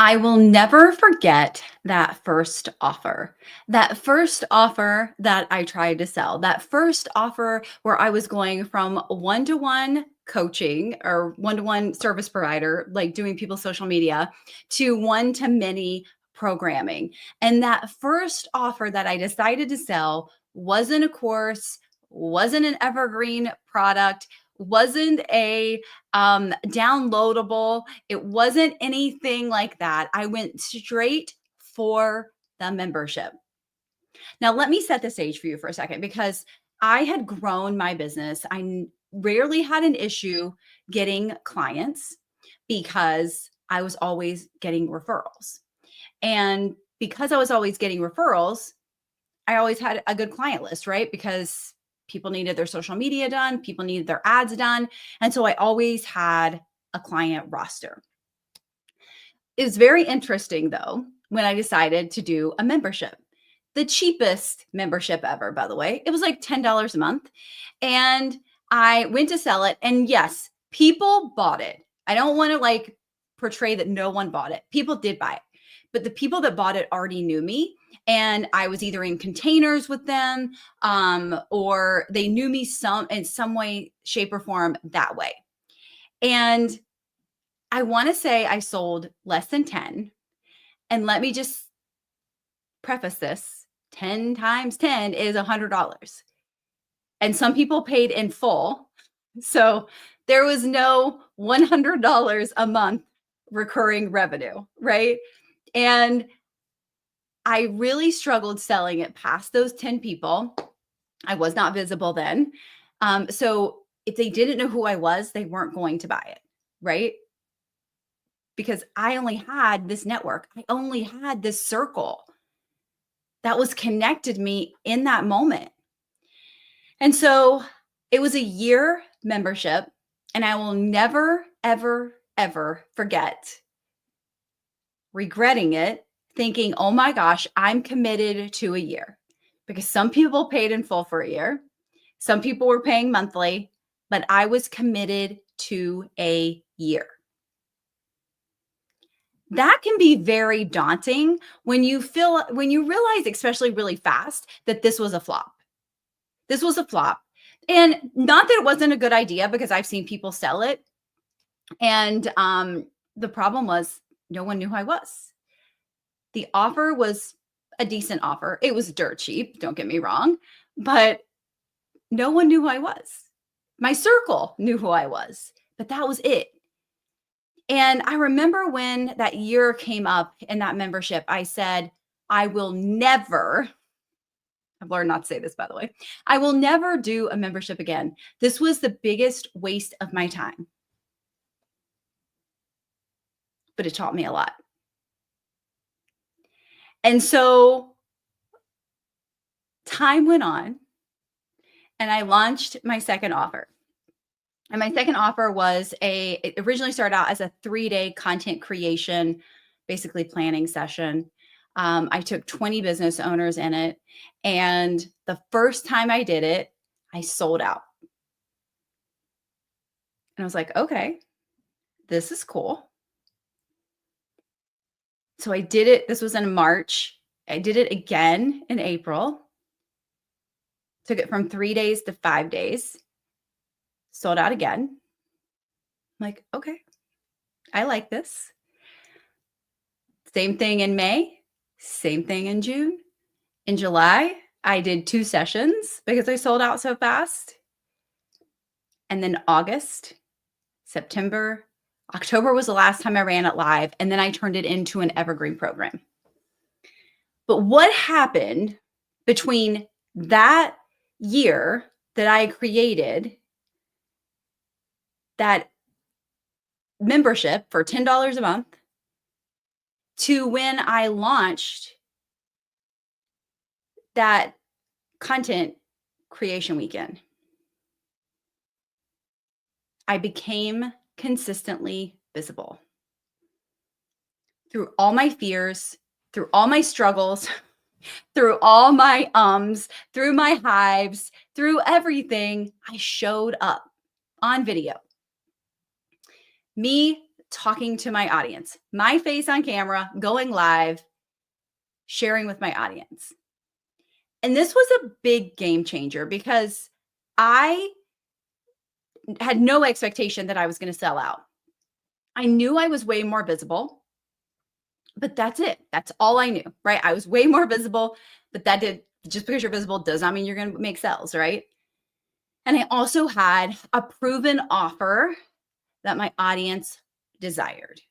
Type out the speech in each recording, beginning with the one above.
I will never forget that first offer. That first offer that I tried to sell. That first offer where I was going from one-to-one coaching or one-to-one service provider, like doing people's social media, to one-to-many programming. And that first offer that I decided to sell wasn't a course, wasn't an evergreen product, wasn't a downloadable. It wasn't anything like that. I went straight for the membership. Now, let me set the stage for you for a second because I had grown my business. Rarely had an issue getting clients because I was always getting referrals. And because I was always getting referrals, I always had a good client list, right? Because people needed their social media done, people needed their ads done. And so I always had a client roster. It was very interesting though when I decided to do a membership. The cheapest membership ever, by the way. It was like $10 a month. And I went to sell it. And yes, people bought it. I don't want to like portray that no one bought it. People did buy it. But the people that bought it already knew me. And I was either in containers with them or they knew me in some way, shape, or form that way. And I want to say I sold less than 10. And let me just preface this 10 times 10 is $100. And some people paid in full. So there was no $100 a month recurring revenue, right? And I really struggled selling it past those 10 people. I was not visible then. So if they didn't know who I was, they weren't going to buy it, right? Because I only had this network. I only had this circle that was connected me in that moment. And so it was a year membership. And I will never, ever, ever forget regretting it, thinking, oh my gosh, I'm committed to a year. Because some people paid in full for a year, some people were paying monthly, but I was committed to a year. That can be very daunting when you realize, especially really fast, that this was a flop. This was a flop. And not that it wasn't a good idea because I've seen people sell it. And the problem was no one knew who I was. The offer was a decent offer. It was dirt cheap, don't get me wrong, but no one knew who I was. My circle knew who I was, but that was it. And I remember when that year came up in that membership, I said, I will never, I've learned not to say this, by the way, I will never do a membership again. This was the biggest waste of my time, but it taught me a lot. And so time went on and I launched my second offer. And my second offer was it originally started out as a 3-day content creation, basically planning session. I took 20 business owners in it. And the first time I did it, I sold out. And I was like, okay, this is cool. So I did it. This was in March. I did it again in April. Took it from 3 days to 5 days. Sold out again. I'm like, okay, I like this. Same thing in May, same thing in June. In July, I did 2 sessions because I sold out so fast. And then August, September, October was the last time I ran it live. And then I turned it into an evergreen program. But what happened between that year that I created that membership for $10 a month to when I launched that content creation weekend? I became consistently visible through all my fears, through all my struggles, through all my through my hives, through everything. I showed up on video. Me talking to my audience, my face on camera, going live, sharing with my audience. And this was a big game changer because I had no expectation that I was going to sell out. I knew I was way more visible, but that's it. That's all I knew, right? I was way more visible, but that did just because you're visible does not mean you're going to make sales, right? And I also had a proven offer that my audience desired.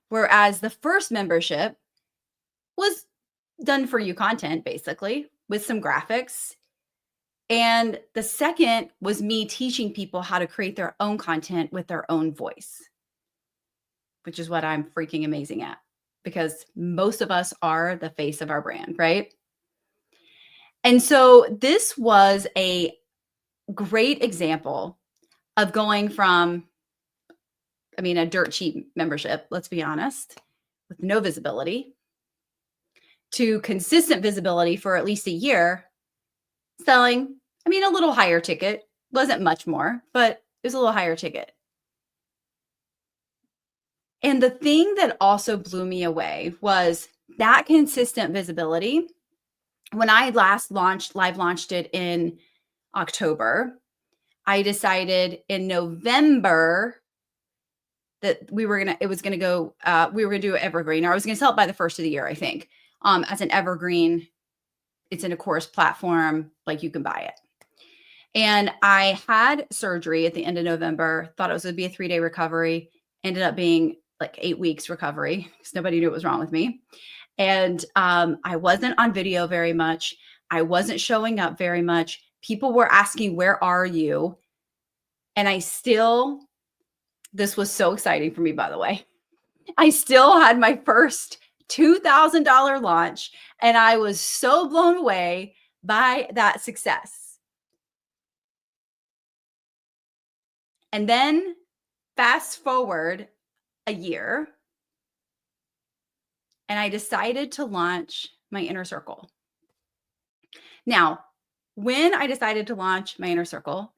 Whereas the first membership was done for you content, basically, with some graphics. And the second was me teaching people how to create their own content with their own voice, which is what I'm freaking amazing at because most of us are the face of our brand, right? And so this was a great example of going from, a dirt cheap membership, let's be honest, with no visibility to consistent visibility for at least a year, selling, a little higher ticket. Wasn't much more, but it was a little higher ticket. And the thing that also blew me away was that consistent visibility. When I last live launched it in October, I decided in November that we were gonna do evergreen, or I was gonna sell it by the first of the year, I think. As an evergreen, it's in a course platform, like you can buy it. And I had surgery at the end of November, thought it was gonna be a 3-day recovery, ended up being like 8 weeks recovery because nobody knew what was wrong with me. And I wasn't on video very much. I wasn't showing up very much. People were asking, "Where are you?" And this was so exciting for me, by the way. I still had my first $2,000 launch, and I was so blown away by that success. And then fast forward a year, and I decided to launch my Inner Circle. Now, when I decided to launch my Inner Circle,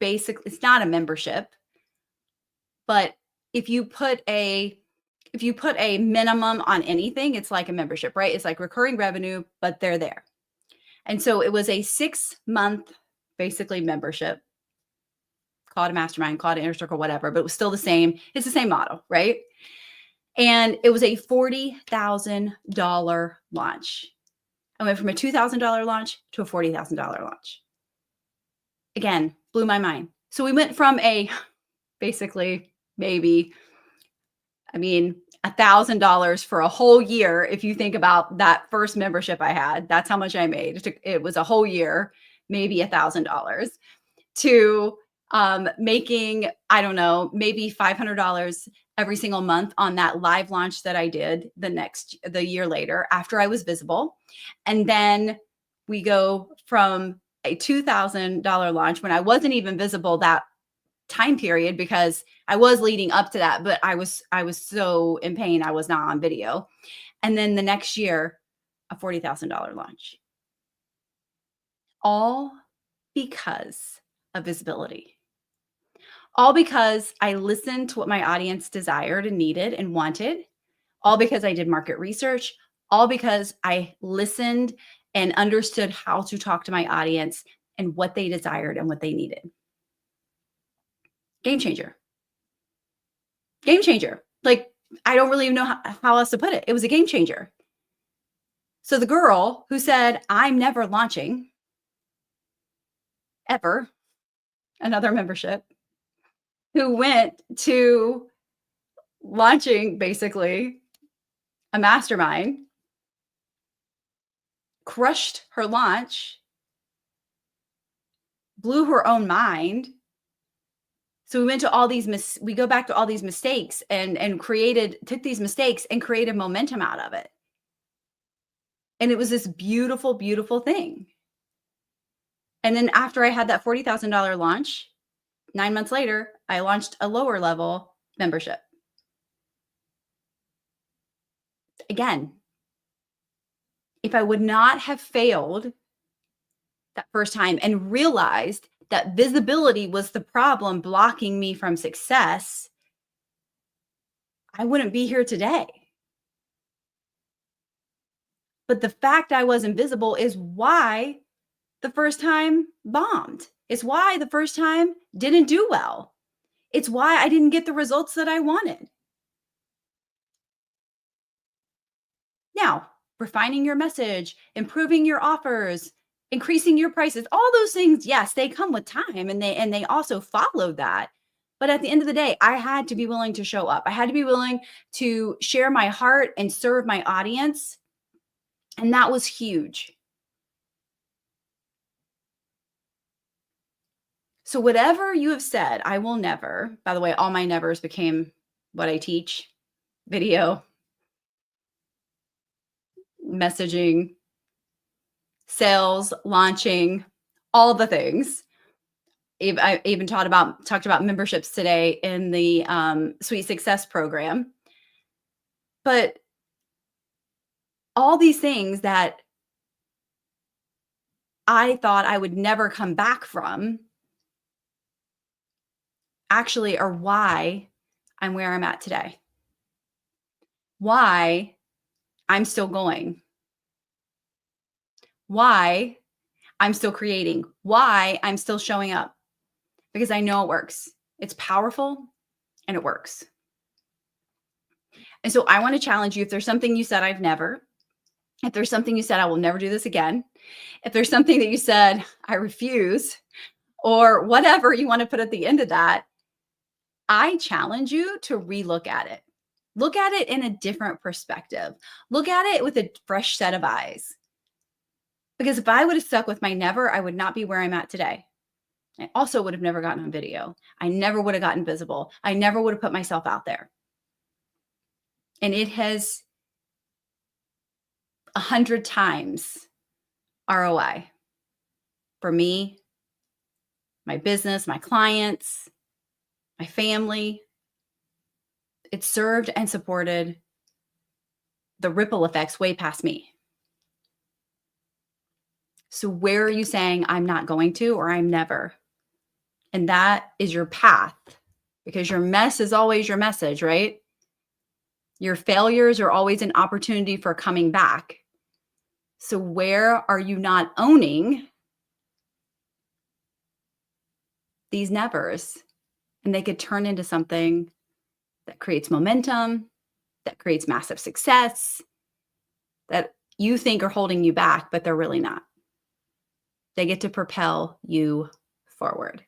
it's not a membership, but if you put a minimum on anything, it's like a membership, right? It's like recurring revenue, but they're there. And so it was a 6-month, basically, membership. Call it a mastermind, call it an Inner Circle, whatever, but it was still the same. It's the same model, right? And it was a $40,000 launch. I went from a $2,000 launch to a $40,000 launch. Again, blew my mind. So we went from basically maybe, $1,000 for a whole year. If you think about that first membership I had, that's how much I made. It was a whole year, maybe $1,000 to making, I don't know, maybe $500 every single month on that live launch that I did the year later after I was visible. And then we go from a $2,000 launch when I wasn't even visible that time period because I was leading up to that, but I was so in pain I was not on video. And then the next year, a $40,000 launch. All because of visibility. All because I listened to what my audience desired and needed and wanted. All because I did market research. All because I listened and understood how to talk to my audience and what they desired and what they needed. Game changer. Game changer. Like, I don't really know how else to put it. It was a game changer. So the girl who said, "I'm never launching ever another membership," who went to launching basically a mastermind, crushed her launch, blew her own mind. So we go back to all these mistakes and took these mistakes and created momentum out of it. And it was this beautiful, beautiful thing. And then after I had that $40,000 launch, 9 months later, I launched a lower level membership. Again, if I would not have failed that first time and realized that visibility was the problem blocking me from success, I wouldn't be here today. But the fact I was invisible is why the first time bombed. It's why the first time didn't do well. It's why I didn't get the results that I wanted. Now, refining your message, improving your offers, increasing your prices, all those things, yes, they come with time and they also follow that. But at the end of the day, I had to be willing to show up. I had to be willing to share my heart and serve my audience, and that was huge. So whatever you have said, I will never. By the way, all my nevers became what I teach: video, messaging, sales, launching, all the things. I even talked about memberships today in the Sweet Success program. But all these things that I thought I would never come back from actually are why I'm where I'm at today. Why I'm still going. Why I'm still creating. Why I'm still showing up. Because I know it works. It's powerful and it works. And so I want to challenge you, if there's something you said I've never, if there's something you said I will never do this again, if there's something that you said I refuse, or whatever you want to put at the end of that, I challenge you to relook at it. Look at it in a different perspective. Look at it with a fresh set of eyes. Because if I would have stuck with my never, I would not be where I'm at today. I also would have never gotten on video. I never would have gotten visible. I never would have put myself out there. And it has 100 times ROI for me, my business, my clients, my family. It served and supported the ripple effects way past me. So where are you saying I'm not going to, or I'm never? And that is your path, because your mess is always your message, right? Your failures are always an opportunity for coming back. So where are you not owning these nevers? And they could turn into something that creates momentum, that creates massive success, that you think are holding you back, but they're really not. They get to propel you forward.